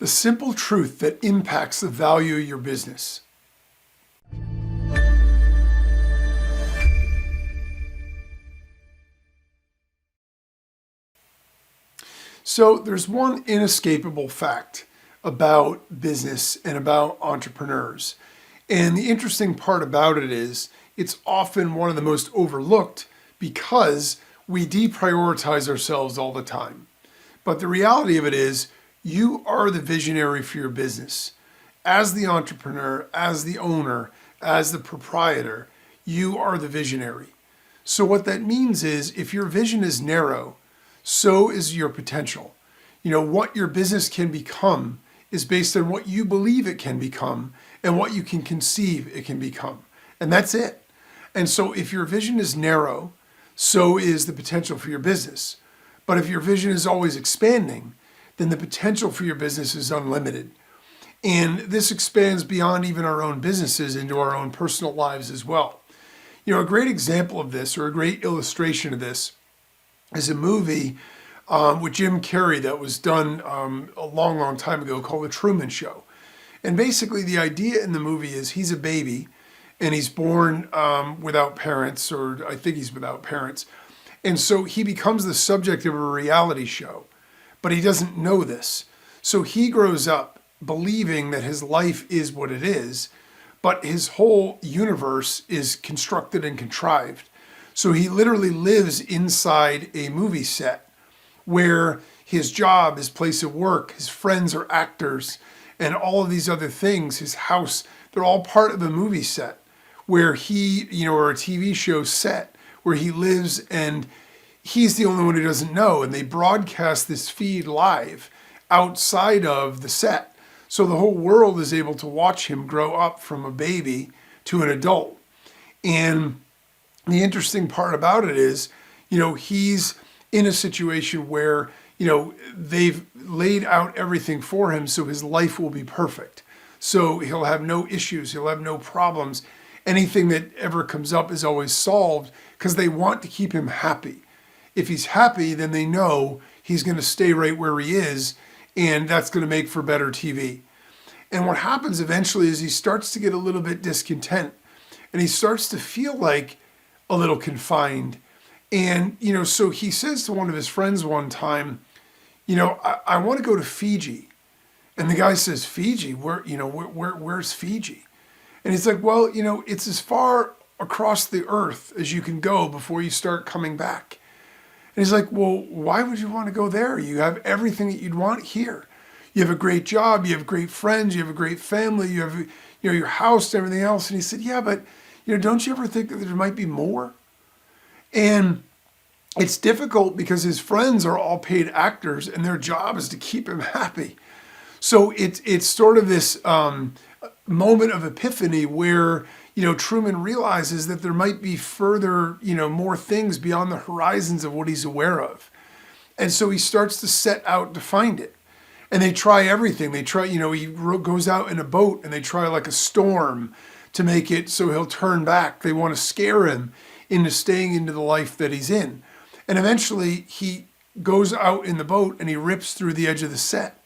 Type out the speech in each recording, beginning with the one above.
the simple truth that impacts the value of your business. So there's one inescapable fact about business and about entrepreneurs. And the interesting part about it is it's often one of the most overlooked because we deprioritize ourselves all the time. But the reality of it is you are the visionary for your business. As the entrepreneur, as the owner, as the proprietor, you are the visionary. So what that means is if your vision is narrow, so is your potential. What your business can become is based on what you believe it can become and what you can conceive it can become. And that's it. And so if your vision is narrow, so is the potential for your business. But if your vision is always expanding, then the potential for your business is unlimited. And this expands beyond even our own businesses into our own personal lives as well. A great example of this, or a great illustration of this, is a movie with Jim Carrey that was done a long, long time ago called The Truman Show. And basically the idea in the movie is he's a baby and he's born without parents, or I think he's without parents. And so he becomes the subject of a reality show, but he doesn't know this. So he grows up believing that his life is what it is, but his whole universe is constructed and contrived. So he literally lives inside a movie set where his job, his place of work, his friends are actors, and all of these other things, his house, they're all part of a movie set where he, or a TV show set where he lives, and he's the only one who doesn't know. And they broadcast this feed live outside of the set. So the whole world is able to watch him grow up from a baby to an adult. And the interesting part about it is, he's in a situation where, they've laid out everything for him so his life will be perfect. So he'll have no issues, he'll have no problems. Anything that ever comes up is always solved because they want to keep him happy. If he's happy, then they know he's going to stay right where he is, and that's going to make for better TV. And what happens eventually is he starts to get a little bit discontent, and he starts to feel like a little confined. And, so he says to one of his friends one time, I want to go to Fiji. And the guy says, Fiji? Where's Fiji? And he's like, well, it's as far across the earth as you can go before you start coming back. And he's like, well, why would you want to go there? You have everything that you'd want here. You have a great job, you have great friends, you have a great family, you have, your house and everything else. And he said, yeah, but, don't you ever think that there might be more? And it's difficult because his friends are all paid actors and their job is to keep him happy. So it's sort of this moment of epiphany where, Truman realizes that there might be further, more things beyond the horizons of what he's aware of. And so he starts to set out to find it. And they try everything. They try, he goes out in a boat and they try like a storm to make it so he'll turn back. They want to scare him into staying into the life that he's in. And eventually he goes out in the boat and he rips through the edge of the set.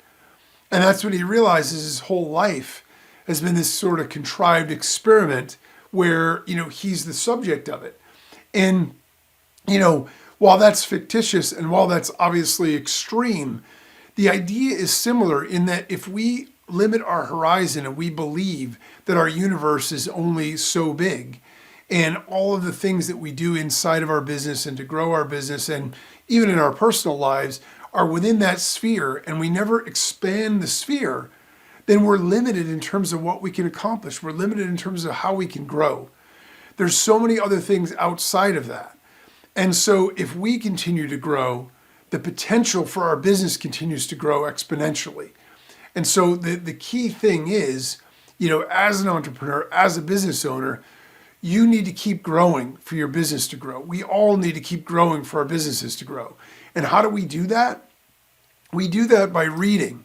And that's when he realizes his whole life has been this sort of contrived experiment where, he's the subject of it. And, while that's fictitious and while that's obviously extreme, the idea is similar in that if we limit our horizon and we believe that our universe is only so big, and all of the things that we do inside of our business and to grow our business and even in our personal lives are within that sphere, and we never expand the sphere, then we're limited in terms of what we can accomplish. We're limited in terms of how we can grow. There's so many other things outside of that. And so if we continue to grow, the potential for our business continues to grow exponentially. And so the key thing is, as an entrepreneur, as a business owner, you need to keep growing for your business to grow. We all need to keep growing for our businesses to grow. And how do we do that? We do that by reading.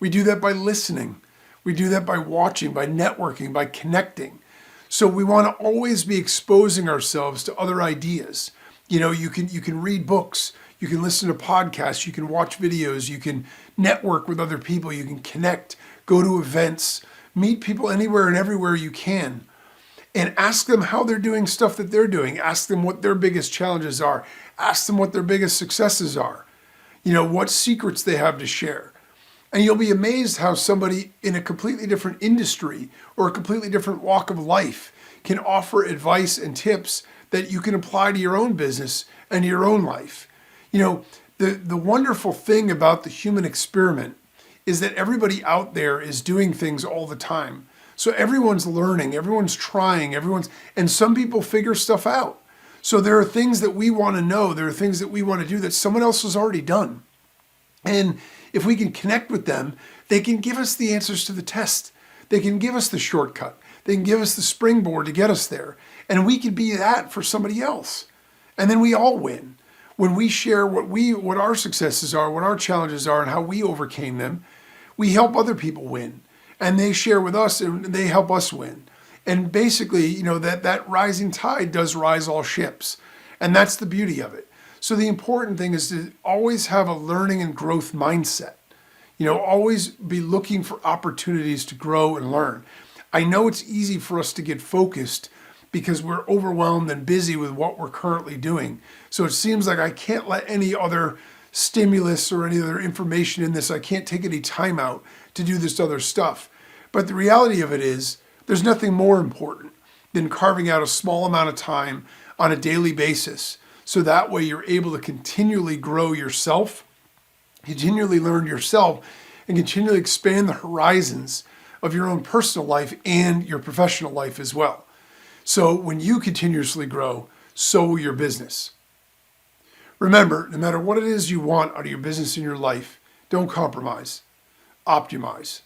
We do that by listening. We do that by watching, by networking, by connecting. So we want to always be exposing ourselves to other ideas. You can read books. You can listen to podcasts, you can watch videos, you can network with other people, you can connect, go to events, meet people anywhere and everywhere you can. And ask them how they're doing stuff that they're doing. Ask them what their biggest challenges are. Ask them what their biggest successes are. What secrets they have to share. And you'll be amazed how somebody in a completely different industry or a completely different walk of life can offer advice and tips that you can apply to your own business and your own life. The wonderful thing about the human experiment is that everybody out there is doing things all the time. So everyone's learning, everyone's trying, and some people figure stuff out. So there are things that we want to know, there are things that we want to do that someone else has already done. And if we can connect with them, they can give us the answers to the test. They can give us the shortcut. They can give us the springboard to get us there. And we can be that for somebody else. And then we all win. When we share what our successes are, what our challenges are, and how we overcame them, we help other people win. And they share with us and they help us win. And basically, that rising tide does rise all ships. And that's the beauty of it. So the important thing is to always have a learning and growth mindset. Always be looking for opportunities to grow and learn. I know it's easy for us to get focused because we're overwhelmed and busy with what we're currently doing. So it seems like I can't let any other stimulus or any other information in this, I can't take any time out to do this other stuff. But the reality of it is, there's nothing more important than carving out a small amount of time on a daily basis. So that way you're able to continually grow yourself, continually learn yourself, and continually expand the horizons of your own personal life and your professional life as well. So when you continuously grow, so will your business. Remember, no matter what it is you want out of your business and your life, don't compromise, optimize.